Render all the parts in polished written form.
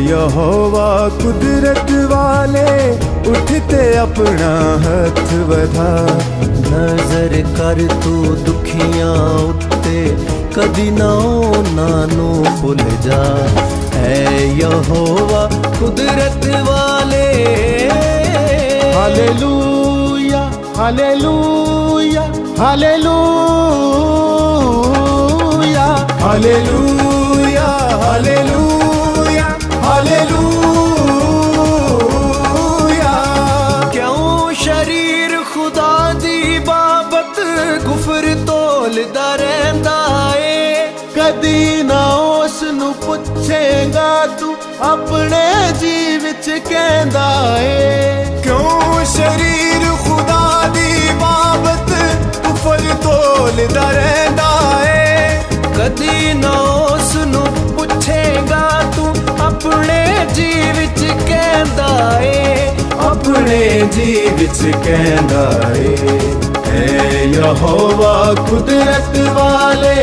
यहोवा कुदरत वाले उठते अपना हथ वधा। नजर कर तू दुखियां उत्ते कदी ना नानू भुल जा। है यहोवा कुदरत वाले। Hallelujah hallelujah hallelujah hallelujah hallelujah hallelujah. क्यों शरीर खुदा दी बाबत गुफर तोलदा रहिंदा ए। कदी ना उस नू पुछेगा तू अपने जी विच कहंदा ए। क्यों शरीर खुदा दी बाबत गुफर तोलदा रहिंदा ए। कदी ना उस नू पुछेगा तू अपने जी विच कहंदा ए। अपने जी विच कहंदा ए। है यहोवा कुदरत वाले।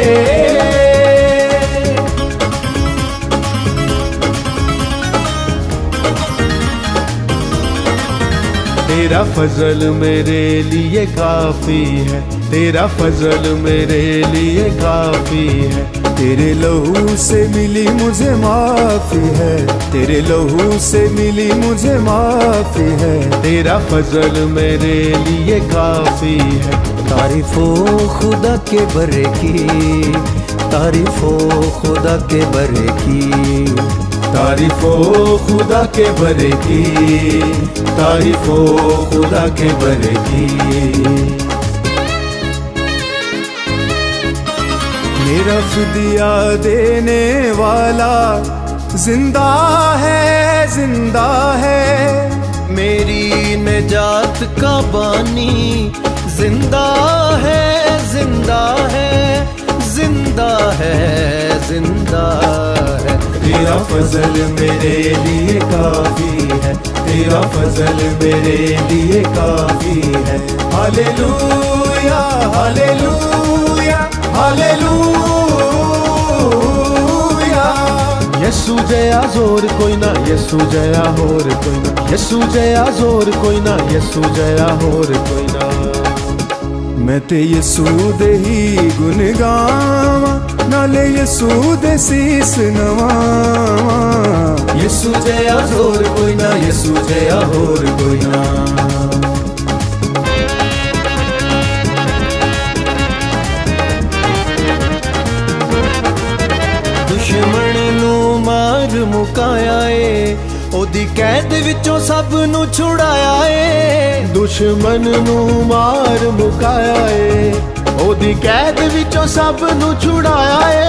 तेरा फजल मेरे लिए काफी है। तेरा फजल मेरे लिए काफी है। तेरे लहू से मिली मुझे माफी है। तेरे लहू से मिली मुझे माफी है। तेरा फजल मेरे लिए काफी है। तारीफो खुदा के बरे की। तारीफो खुदा के बरे की। तारीफो खुदा के बरे की। तारीफो खुदा के बरे की। मेरा फिदिया देने वाला जिंदा है जिंदा है। मेरी निजात का बानी जिंदा है जिंदा है जिंदा है जिंदा है। तेरा फजल मेरे लिए काफी है। तेरा फजल मेरे लिए काफी है। Hallelujah hallelujah hallelujah. यसु जया जोर कोई ना यसु जया होर कोई ना। यसु जया जोर कोई ना यसु जया होर कोई ना। मैं ते यसू दे ही गुण गावां नाले यसू दे सीस नवावां। यसू जया जोर कोई ना यसू जया होर कोई ना। दुश्मन नू मार मुकाया ए। ओदी कैद विचों सब नू छुड़ाया ए। दुश्मन नू मार मुकाया ए। ओदी कैद विचों सब नू छुड़ाया ए।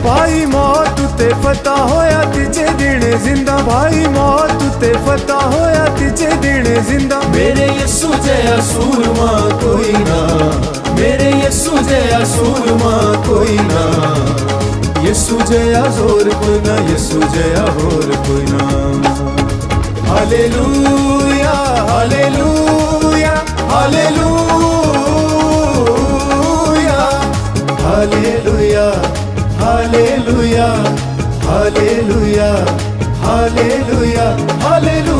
भाई मौत ते फतह होया तीजे दिन जिंदा। भाई मौत ते फतह होया तीजे दिन जिंदा। मेरे यसू जया सूरमा कोई ना। मेरे यसू जया सूरमा कोई ना। यसू जया जोर कोई ना यसू जया होर कोई ना। Hallelujah hallelujah hallelujah hallelujah hallelujah hallelujah hallelujah hallelujah.